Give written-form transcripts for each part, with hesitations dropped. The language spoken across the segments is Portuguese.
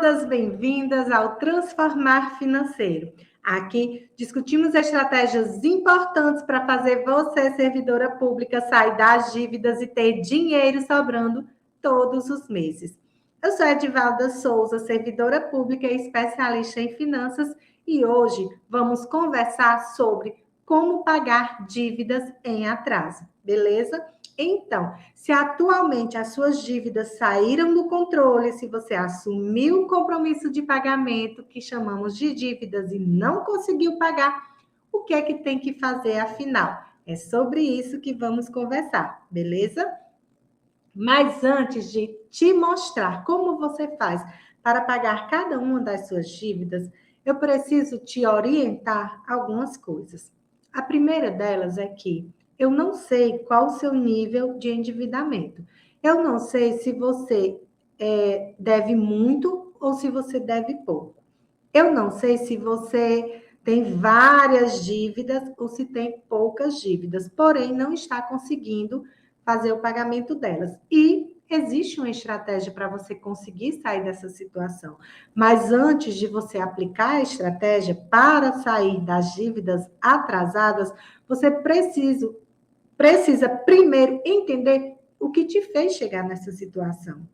todas bem-vindas ao Transformar Financeiro. Aqui discutimos estratégias importantes para fazer você, servidora pública, sair das dívidas e ter dinheiro sobrando todos os meses. Eu sou Edivalda Souza, servidora pública e especialista em finanças, e hoje vamos conversar sobre como pagar dívidas em atraso, beleza? Então, se atualmente as suas dívidas saíram do controle, se você assumiu o compromisso de pagamento, que chamamos de dívidas, e não conseguiu pagar, o que é que tem que fazer afinal? É sobre isso que vamos conversar, beleza? Mas antes de te mostrar como você faz para pagar cada uma das suas dívidas, eu preciso te orientar algumas coisas. A primeira delas é que eu não sei qual o seu nível de endividamento. Eu não sei se você deve muito ou se você deve pouco. Eu não sei se você tem várias dívidas ou se tem poucas dívidas, porém não está conseguindo fazer o pagamento delas. E existe uma estratégia para você conseguir sair dessa situação. Mas antes de você aplicar a estratégia para sair das dívidas atrasadas, você precisa primeiro entender o que te fez chegar nessa situação.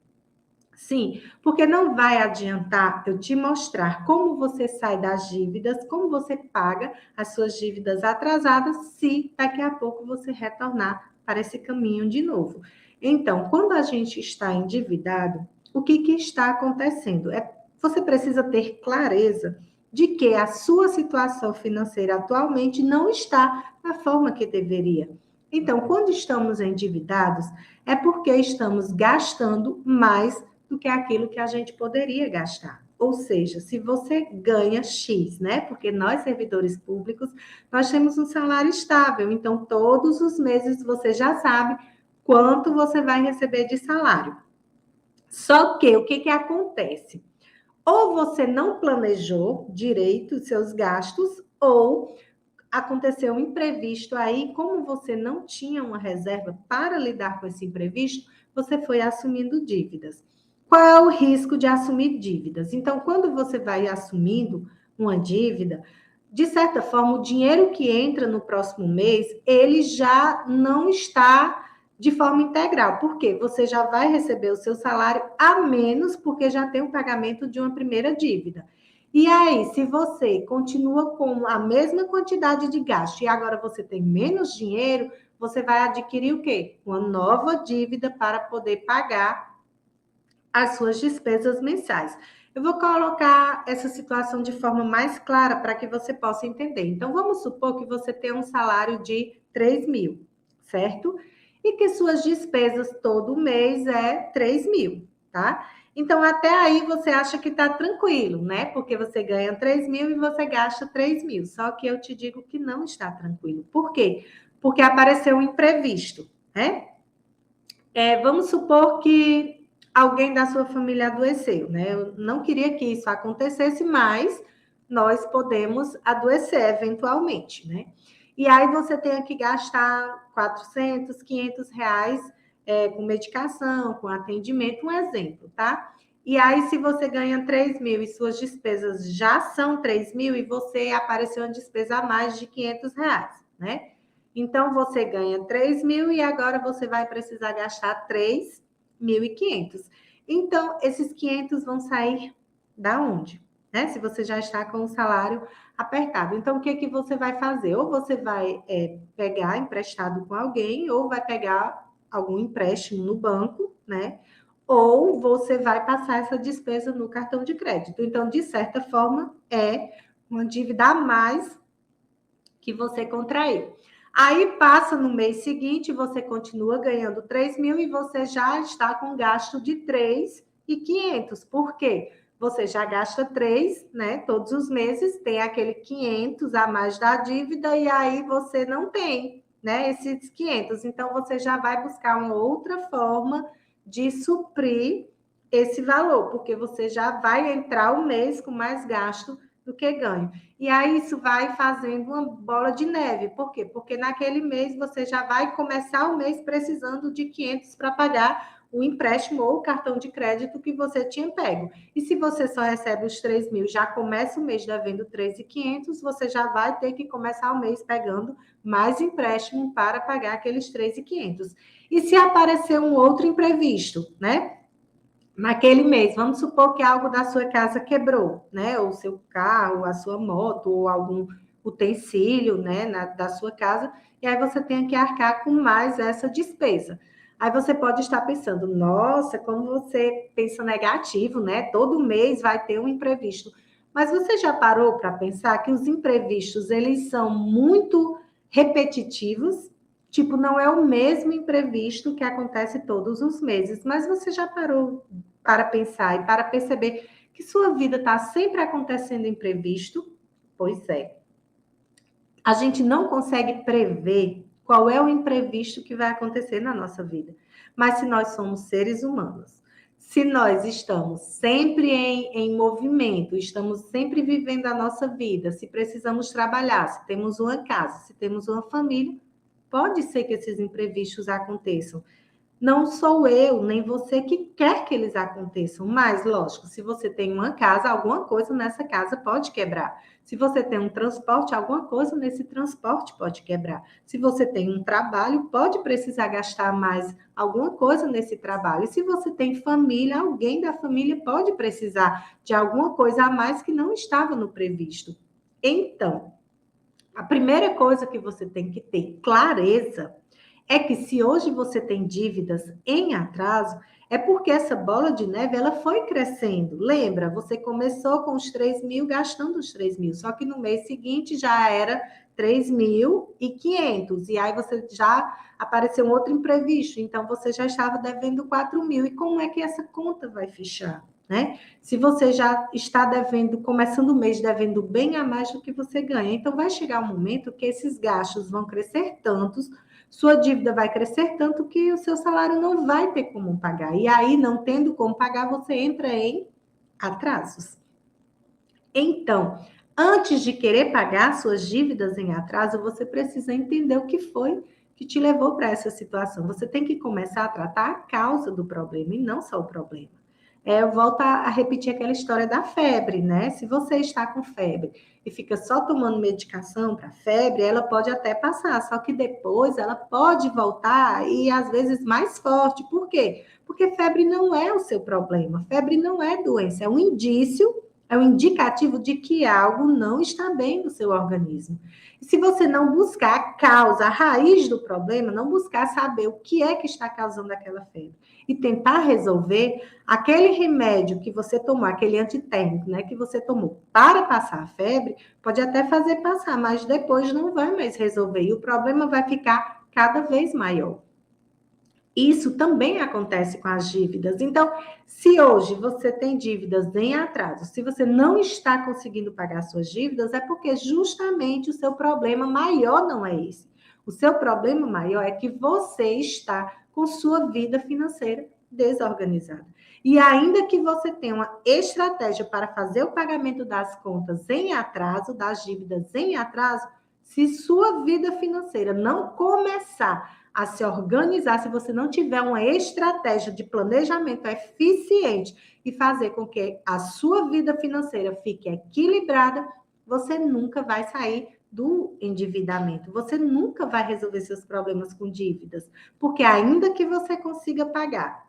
Sim, porque não vai adiantar eu te mostrar como você sai das dívidas, como você paga as suas dívidas atrasadas, se daqui a pouco você retornar para esse caminho de novo. Então, quando a gente está endividado, o que está acontecendo? Você precisa ter clareza de que a sua situação financeira atualmente não está da forma que deveria. Então, quando estamos endividados, é porque estamos gastando mais do que aquilo que a gente poderia gastar. Ou seja, se você ganha X, né? Porque nós, servidores públicos, nós temos um salário estável. Então, todos os meses você já sabe quanto você vai receber de salário. Só que o que acontece? Ou você não planejou direito os seus gastos, ou aconteceu um imprevisto aí, como você não tinha uma reserva para lidar com esse imprevisto, você foi assumindo dívidas. Qual é o risco de assumir dívidas? Então, quando você vai assumindo uma dívida, de certa forma, o dinheiro que entra no próximo mês, ele já não está de forma integral. Por quê? Você já vai receber o seu salário a menos, porque já tem o pagamento de uma primeira dívida. E aí, se você continua com a mesma quantidade de gasto e agora você tem menos dinheiro, você vai adquirir o quê? Uma nova dívida para poder pagar as suas despesas mensais. Eu vou colocar essa situação de forma mais clara para que você possa entender. Então, vamos supor que você tem um salário de 3 mil, certo? E que suas despesas todo mês é 3 mil, tá? Então, até aí você acha que está tranquilo, né? Porque você ganha 3 mil e você gasta 3 mil. Só que eu te digo que não está tranquilo. Por quê? Porque apareceu um imprevisto, né? Vamos supor que alguém da sua família adoeceu, né? Eu não queria que isso acontecesse, mas nós podemos adoecer eventualmente, né? E aí você tem que gastar 400, 500 reais com medicação, com atendimento, um exemplo, tá? E aí, se você ganha 3 mil e suas despesas já são 3 mil e você apareceu uma despesa a mais de 500 reais, né? Então, você ganha 3 mil e agora você vai precisar gastar 3.500. Então, esses 500 vão sair da onde? Né? Se você já está com o salário apertado. Então, o que você vai fazer? Ou você vai pegar emprestado com alguém, ou vai pegar algum empréstimo no banco, né? Ou você vai passar essa despesa no cartão de crédito. Então, de certa forma, é uma dívida a mais que você contraiu. Aí passa no mês seguinte, você continua ganhando 3 mil e você já está com gasto de 3.500. Por quê? Você já gasta 3, né? Todos os meses tem aquele 500 a mais da dívida e aí você não tem, né? Esses 500. Então, você já vai buscar uma outra forma de suprir esse valor, porque você já vai entrar o mês com mais gasto do que ganho. E aí isso vai fazendo uma bola de neve. Por quê? Porque naquele mês você já vai começar o mês precisando de 500 para pagar o empréstimo ou o cartão de crédito que você tinha pego. E se você só recebe os 3 mil, já começa o mês devendo 3.500, você já vai ter que começar o mês pegando mais empréstimo para pagar aqueles 3.500. E se aparecer um outro imprevisto, né? Naquele mês, vamos supor que algo da sua casa quebrou, né? Ou o seu carro, a sua moto, ou algum utensílio, né, da sua casa, e aí você tem que arcar com mais essa despesa. Aí você pode estar pensando, nossa, como você pensa negativo, né? Todo mês vai ter um imprevisto. Mas você já parou para pensar que os imprevistos, eles são muito repetitivos? Tipo, não é o mesmo imprevisto que acontece todos os meses, mas você já parou para pensar e para perceber que sua vida está sempre acontecendo imprevisto? Pois é. A gente não consegue prever qual é o imprevisto que vai acontecer na nossa vida. Mas se nós somos seres humanos, se nós estamos sempre em movimento, estamos sempre vivendo a nossa vida, se precisamos trabalhar, se temos uma casa, se temos uma família, pode ser que esses imprevistos aconteçam. Não sou eu, nem você que quer que eles aconteçam, mas, lógico, se você tem uma casa, alguma coisa nessa casa pode quebrar. Se você tem um transporte, alguma coisa nesse transporte pode quebrar. Se você tem um trabalho, pode precisar gastar mais alguma coisa nesse trabalho. E se você tem família, alguém da família pode precisar de alguma coisa a mais que não estava no previsto. Então, a primeira coisa que você tem que ter clareza é que se hoje você tem dívidas em atraso, é porque essa bola de neve ela foi crescendo. Lembra? Você começou com os 3 mil, gastando os 3 mil, só que no mês seguinte já era 3.500, e aí você já apareceu um outro imprevisto, então você já estava devendo 4 mil. E como é que essa conta vai fechar? Né? Se você já está devendo, começando o mês devendo bem a mais do que você ganha, então vai chegar um momento que esses gastos vão crescer tantos, sua dívida vai crescer tanto que o seu salário não vai ter como pagar. E aí, não tendo como pagar, você entra em atrasos. Então, antes de querer pagar suas dívidas em atraso, você precisa entender o que foi que te levou para essa situação. Você tem que começar a tratar a causa do problema e não só o problema. Eu volto a repetir aquela história da febre, né? Se você está com febre e fica só tomando medicação para febre, ela pode até passar, só que depois ela pode voltar e às vezes mais forte. Por quê? Porque febre não é o seu problema, febre não é doença, é um indício, é um indicativo de que algo não está bem no seu organismo. E se você não buscar a causa, a raiz do problema, não buscar saber o que é que está causando aquela febre e tentar resolver, aquele remédio que você tomou, aquele antitérmico, né, que você tomou para passar a febre, pode até fazer passar, mas depois não vai mais resolver e o problema vai ficar cada vez maior. Isso também acontece com as dívidas. Então, se hoje você tem dívidas em atraso, se você não está conseguindo pagar suas dívidas, é porque justamente o seu problema maior não é esse. O seu problema maior é que você está com sua vida financeira desorganizada. E ainda que você tenha uma estratégia para fazer o pagamento das contas em atraso, das dívidas em atraso, se sua vida financeira não começar a se organizar, se você não tiver uma estratégia de planejamento eficiente e fazer com que a sua vida financeira fique equilibrada, você nunca vai sair do endividamento. Você nunca vai resolver seus problemas com dívidas, porque ainda que você consiga pagar,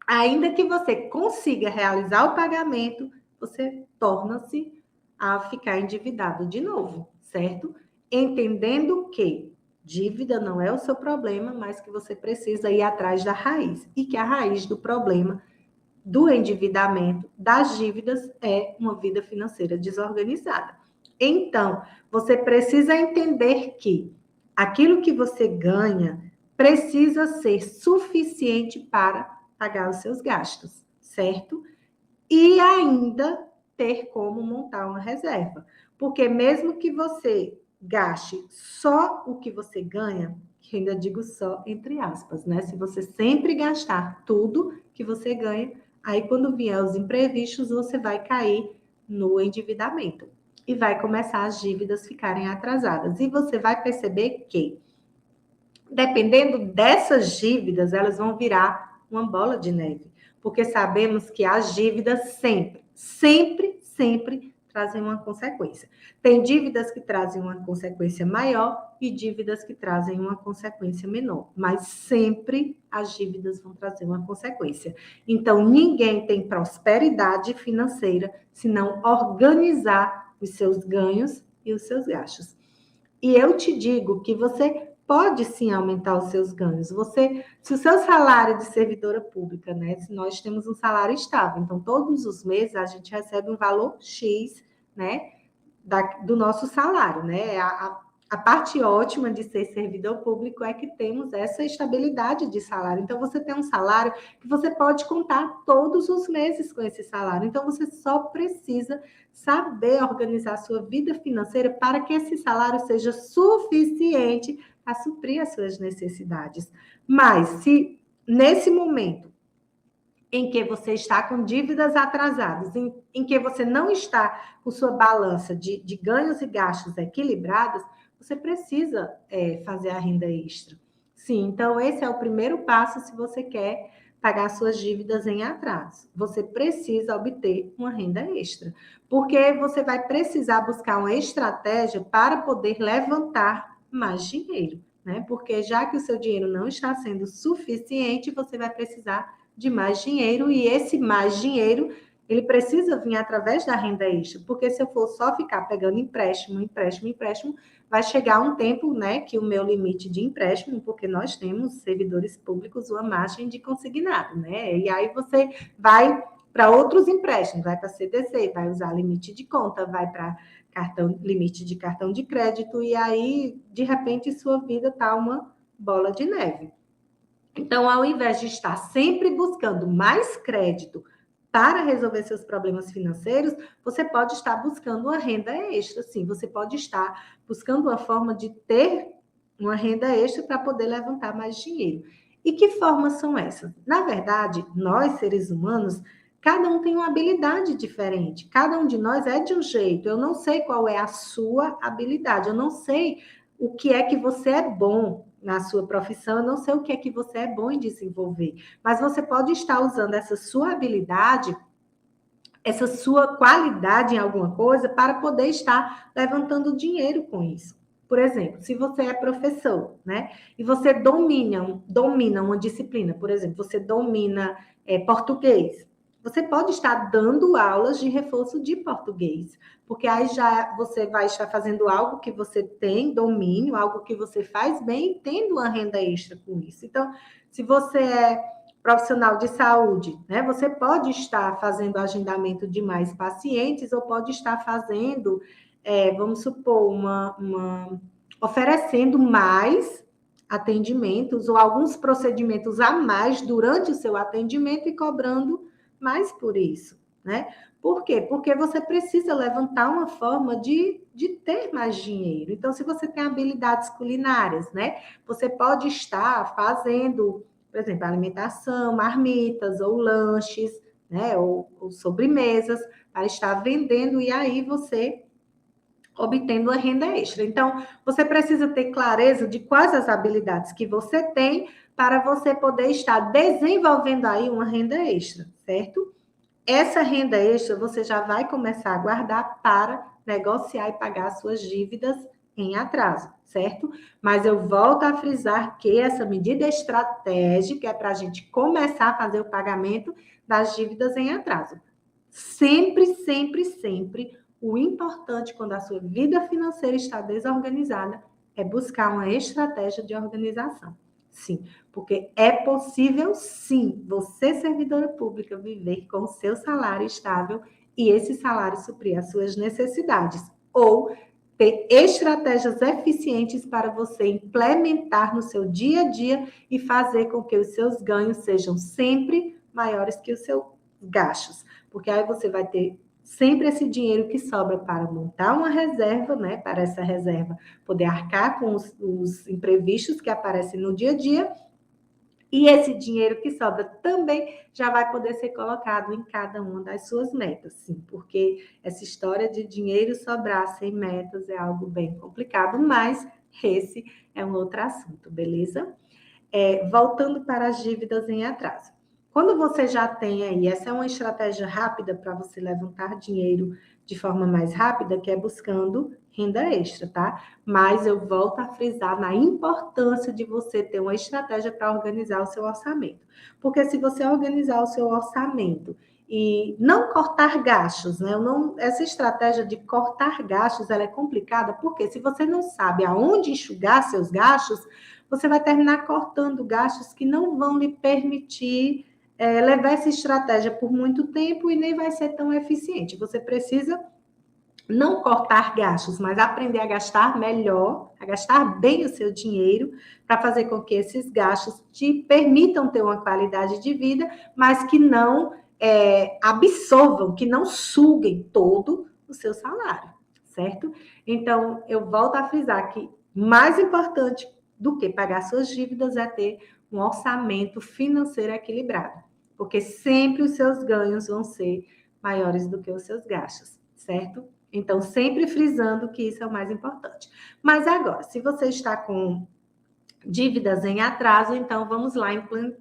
ainda que você consiga realizar o pagamento, você torna-se a ficar endividado de novo, certo? Entendendo que dívida não é o seu problema, mas que você precisa ir atrás da raiz. E que a raiz do problema do endividamento, das dívidas, é uma vida financeira desorganizada. Então, você precisa entender que aquilo que você ganha precisa ser suficiente para pagar os seus gastos, certo? E ainda ter como montar uma reserva. Porque mesmo que você gaste só o que você ganha, que ainda digo só entre aspas, né? Se você sempre gastar tudo que você ganha, aí quando vier os imprevistos, você vai cair no endividamento e vai começar as dívidas ficarem atrasadas. E você vai perceber que, dependendo dessas dívidas, elas vão virar uma bola de neve, porque sabemos que as dívidas sempre trazem uma consequência. Tem dívidas que trazem uma consequência maior e dívidas que trazem uma consequência menor, mas sempre as dívidas vão trazer uma consequência. Então, ninguém tem prosperidade financeira se não organizar os seus ganhos e os seus gastos. E eu te digo que você pode sim aumentar os seus ganhos. Se o seu salário de servidora pública, né? Se nós temos um salário estável, então todos os meses a gente recebe um valor X, né? Do nosso salário, né? A parte ótima de ser servidor público é que temos essa estabilidade de salário. Então, você tem um salário que você pode contar todos os meses com esse salário. Então, você só precisa saber organizar a sua vida financeira para que esse salário seja suficiente a suprir as suas necessidades. Mas, se nesse momento em que você está com dívidas atrasadas, em que você não está com sua balança de ganhos e gastos equilibradas, você precisa fazer a renda extra. Sim, então esse é o primeiro passo se você quer pagar suas dívidas em atraso. Você precisa obter uma renda extra, porque você vai precisar buscar uma estratégia para poder levantar mais dinheiro, né? Porque já que o seu dinheiro não está sendo suficiente, você vai precisar de mais dinheiro, e esse mais dinheiro, ele precisa vir através da renda extra, porque se eu for só ficar pegando empréstimo, vai chegar um tempo, né, que o meu limite de empréstimo, porque nós temos servidores públicos uma margem de consignado, né, e aí você vai para outros empréstimos, vai para CDC, vai usar limite de conta, vai para limite de cartão de crédito, e aí, de repente, sua vida está uma bola de neve. Então, ao invés de estar sempre buscando mais crédito para resolver seus problemas financeiros, você pode estar buscando uma renda extra, sim. Você pode estar buscando uma forma de ter uma renda extra para poder levantar mais dinheiro. E que formas são essas? Na verdade, nós, seres humanos, cada um tem uma habilidade diferente. Cada um de nós é de um jeito. Eu não sei qual é a sua habilidade. Eu não sei o que é que você é bom na sua profissão, eu não sei o que é que você é bom em desenvolver, mas você pode estar usando essa sua habilidade, essa sua qualidade em alguma coisa para poder estar levantando dinheiro com isso. Por exemplo, se você é professor, né, e você domina uma disciplina, por exemplo, você domina português, você pode estar dando aulas de reforço de português, porque aí já você vai estar fazendo algo que você tem domínio, algo que você faz bem, tendo uma renda extra com isso. Então, se você é profissional de saúde, né? Você pode estar fazendo agendamento de mais pacientes ou pode estar fazendo, vamos supor, oferecendo mais atendimentos ou alguns procedimentos a mais durante o seu atendimento e cobrando mais por isso, né? Por quê? Porque você precisa levantar uma forma de ter mais dinheiro. Então, se você tem habilidades culinárias, né? Você pode estar fazendo, por exemplo, alimentação, marmitas ou lanches, né? Ou sobremesas, para estar vendendo, e aí você obtendo a renda extra. Então, você precisa ter clareza de quais as habilidades que você tem para você poder estar desenvolvendo aí uma renda extra, certo? Essa renda extra você já vai começar a guardar para negociar e pagar suas dívidas em atraso, certo? Mas eu volto a frisar que essa medida estratégica é para a gente começar a fazer o pagamento das dívidas em atraso. Sempre, o importante quando a sua vida financeira está desorganizada é buscar uma estratégia de organização. Sim, porque é possível, sim, você, servidora pública, viver com o seu salário estável e esse salário suprir as suas necessidades. Ou ter estratégias eficientes para você implementar no seu dia a dia e fazer com que os seus ganhos sejam sempre maiores que os seus gastos. Porque aí você vai ter sempre esse dinheiro que sobra para montar uma reserva, né? Para essa reserva poder arcar com os imprevistos que aparecem no dia a dia. E esse dinheiro que sobra também já vai poder ser colocado em cada uma das suas metas, sim, porque essa história de dinheiro sobrar sem metas é algo bem complicado, mas esse é um outro assunto, beleza? Voltando para as dívidas em atraso. quando você já tem aí, essa é uma estratégia rápida para você levantar dinheiro de forma mais rápida, que é buscando renda extra, tá? Mas eu volto a frisar na importância de você ter uma estratégia para organizar o seu orçamento. Porque se você organizar o seu orçamento e não cortar gastos, né? Essa estratégia de cortar gastos, ela é complicada, porque se você não sabe aonde enxugar seus gastos, você vai terminar cortando gastos que não vão lhe permitir levar essa estratégia por muito tempo e nem vai ser tão eficiente. Você precisa não cortar gastos, mas aprender a gastar melhor, a gastar bem o seu dinheiro, para fazer com que esses gastos te permitam ter uma qualidade de vida, mas que não absorvam, que não suguem todo o seu salário, certo? Então, eu volto a frisar que mais importante do que pagar suas dívidas é ter um orçamento financeiro equilibrado, porque sempre os seus ganhos vão ser maiores do que os seus gastos, certo? Então, sempre frisando que isso é o mais importante. Mas agora, se você está com dívidas em atraso, então vamos lá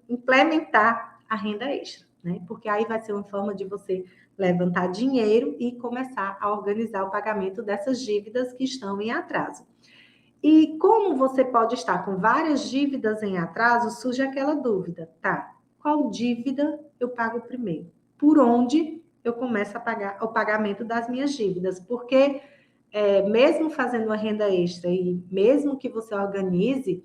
implementar a renda extra, né? Porque aí vai ser uma forma de você levantar dinheiro e começar a organizar o pagamento dessas dívidas que estão em atraso. E como você pode estar com várias dívidas em atraso, surge aquela dúvida, tá? Qual dívida eu pago primeiro? Por onde eu começo a pagar o pagamento das minhas dívidas? Porque mesmo fazendo uma renda extra e mesmo que você organize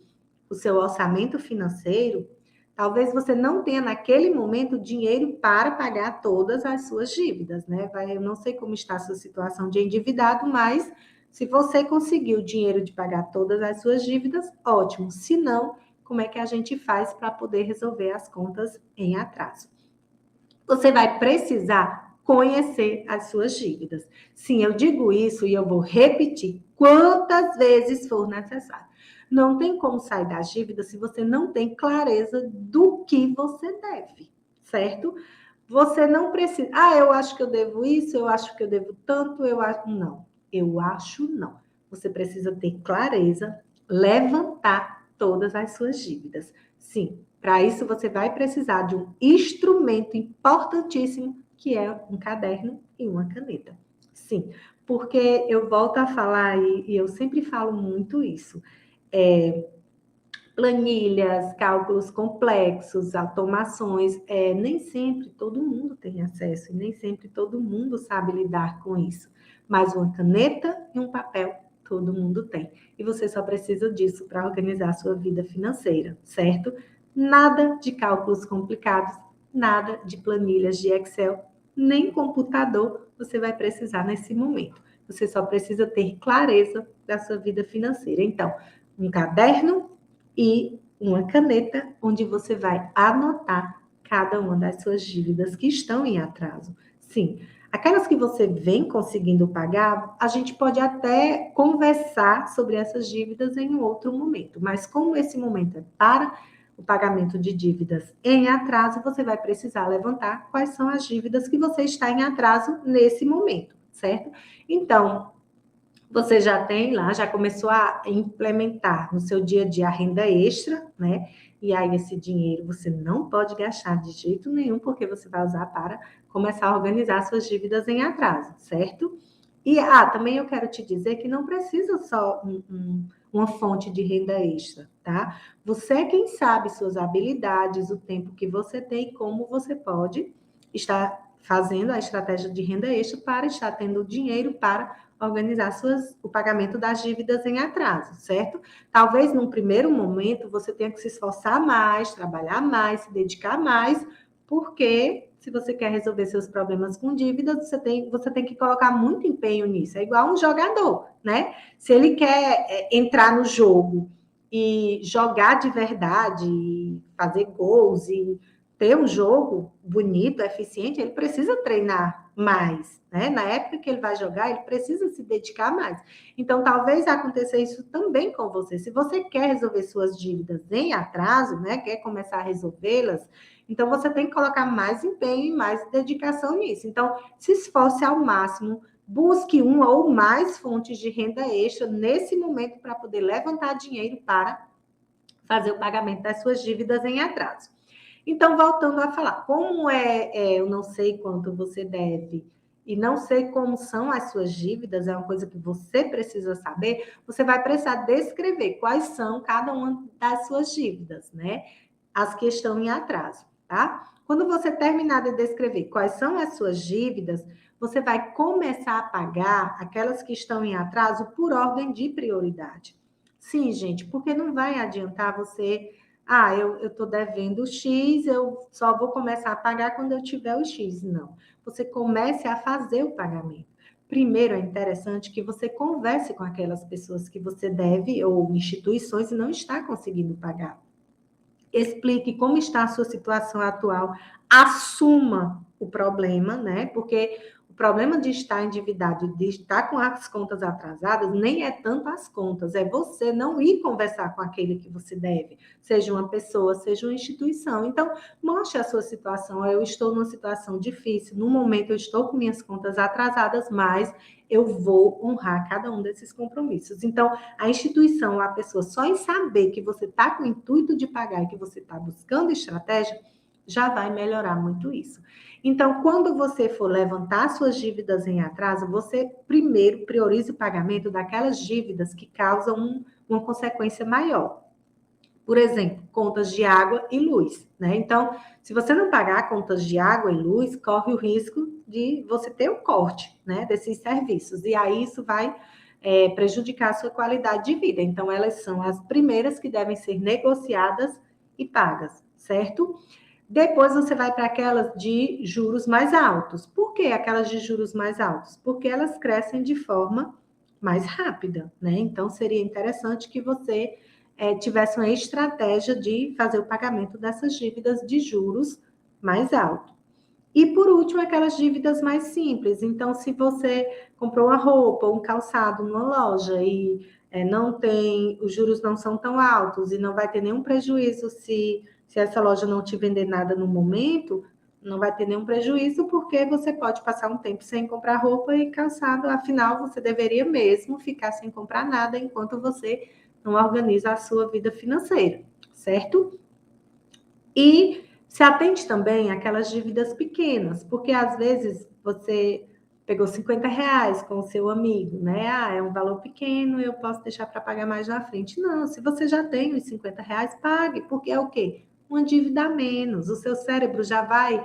o seu orçamento financeiro, talvez você não tenha naquele momento dinheiro para pagar todas as suas dívidas, né? Eu não sei como está a sua situação de endividado, mas se você conseguiu o dinheiro de pagar todas as suas dívidas, ótimo. Se não, como é que a gente faz para poder resolver as contas em atraso? Você vai precisar conhecer as suas dívidas. Sim, eu digo isso e eu vou repetir quantas vezes for necessário. Não tem como sair das dívidas se você não tem clareza do que você deve, certo? Você não precisa, eu acho que eu devo isso, eu acho que eu devo tanto, eu acho. Não, eu acho não. Você precisa ter clareza, levantar todas as suas dívidas. Sim, para isso você vai precisar de um instrumento importantíssimo, que é um caderno e uma caneta. Sim, porque eu volto a falar e eu sempre falo muito isso. Planilhas, cálculos complexos, automações, nem sempre todo mundo tem acesso e nem sempre todo mundo sabe lidar com isso. Mas uma caneta e um papel todo mundo tem. E você só precisa disso para organizar a sua vida financeira, certo? Nada de cálculos complicados, nada de planilhas de Excel, nem computador você vai precisar nesse momento. Você só precisa ter clareza da sua vida financeira. Então, um caderno e uma caneta onde você vai anotar cada uma das suas dívidas que estão em atraso. Sim, aquelas que você vem conseguindo pagar, a gente pode até conversar sobre essas dívidas em um outro momento, mas como esse momento é para o pagamento de dívidas em atraso, você vai precisar levantar quais são as dívidas que você está em atraso nesse momento, certo? Então, você já tem lá, já começou a implementar no seu dia a dia a renda extra, né? E aí esse dinheiro você não pode gastar de jeito nenhum, porque você vai usar para começar a organizar suas dívidas em atraso, certo? E também eu quero te dizer que não precisa só uma fonte de renda extra, tá? Você é quem sabe suas habilidades, o tempo que você tem e como você pode estar fazendo a estratégia de renda extra para estar tendo dinheiro para organizar o pagamento das dívidas em atraso, certo? Talvez num primeiro momento você tenha que se esforçar mais, trabalhar mais, se dedicar mais, porque se você quer resolver seus problemas com dívidas, você tem que colocar muito empenho nisso. É igual um jogador, né? Se ele quer entrar no jogo e jogar de verdade, fazer gols e ter um jogo bonito, eficiente, ele precisa treinar mais, né? Na época que ele vai jogar, ele precisa se dedicar mais. Então, talvez aconteça isso também com você. Se você quer resolver suas dívidas em atraso, né? Quer começar a resolvê-las, então você tem que colocar mais empenho e mais dedicação nisso. Então, se esforce ao máximo, busque uma ou mais fontes de renda extra nesse momento para poder levantar dinheiro para fazer o pagamento das suas dívidas em atraso. Então, voltando a falar, como eu não sei quanto você deve e não sei como são as suas dívidas, é uma coisa que você precisa saber, você vai precisar descrever quais são cada uma das suas dívidas, né? As que estão em atraso, tá? Quando você terminar de descrever quais são as suas dívidas, você vai começar a pagar aquelas que estão em atraso por ordem de prioridade. Sim, gente, porque não vai adiantar você, eu estou devendo X, eu só vou começar a pagar quando eu tiver o X. Não, você comece a fazer o pagamento. Primeiro, é interessante que você converse com aquelas pessoas que você deve ou instituições e não está conseguindo pagar. Explique como está a sua situação atual, assuma o problema, né? Porque o problema de estar endividado, de estar com as contas atrasadas, nem é tanto as contas, é você não ir conversar com aquele que você deve, seja uma pessoa, seja uma instituição. Então, mostre a sua situação. Eu estou numa situação difícil, no momento eu estou com minhas contas atrasadas, mas eu vou honrar cada um desses compromissos. Então, a instituição, a pessoa, só em saber que você está com o intuito de pagar e que você está buscando estratégia, já vai melhorar muito isso. Então, quando você for levantar suas dívidas em atraso, você primeiro priorize o pagamento daquelas dívidas que causam uma consequência maior. Por exemplo, contas de água e luz, né? Então, se você não pagar contas de água e luz, corre o risco de você ter um corte, né, desses serviços. E aí isso vai prejudicar a sua qualidade de vida. Então, elas são as primeiras que devem ser negociadas e pagas, certo? Depois você vai para aquelas de juros mais altos. Por que aquelas de juros mais altos? Porque elas crescem de forma mais rápida, né? Então, seria interessante que você tivesse uma estratégia de fazer o pagamento dessas dívidas de juros mais alto. E, por último, aquelas dívidas mais simples. Então, se você comprou uma roupa, um calçado numa loja e não tem, os juros não são tão altos e não vai ter nenhum prejuízo se essa loja não te vender nada no momento, não vai ter nenhum prejuízo porque você pode passar um tempo sem comprar roupa e calçado, afinal, você deveria mesmo ficar sem comprar nada enquanto você não organiza a sua vida financeira, certo? E se atente também àquelas dívidas pequenas, porque às vezes você pegou R$ 50 com o seu amigo, né? É um valor pequeno, eu posso deixar para pagar mais na frente. Não, se você já tem os R$ 50, pague, porque é o quê? Uma dívida a menos. O seu cérebro já vai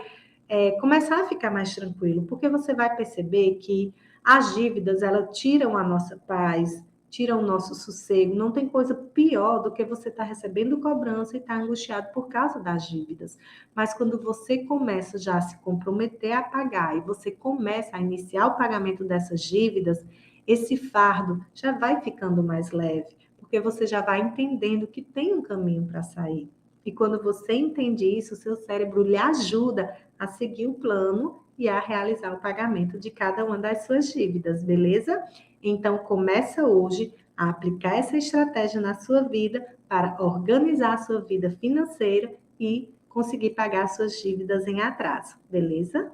começar a ficar mais tranquilo, porque você vai perceber que as dívidas, elas tiram a nossa paz, tiram o nosso sossego. Não tem coisa pior do que você estar recebendo cobrança e estar angustiado por causa das dívidas. Mas quando você começa já a se comprometer a pagar e você começa a iniciar o pagamento dessas dívidas, esse fardo já vai ficando mais leve, porque você já vai entendendo que tem um caminho para sair. E quando você entende isso, o seu cérebro lhe ajuda a seguir o plano e a realizar o pagamento de cada uma das suas dívidas, beleza? Então, começa hoje a aplicar essa estratégia na sua vida para organizar a sua vida financeira e conseguir pagar suas dívidas em atraso, beleza?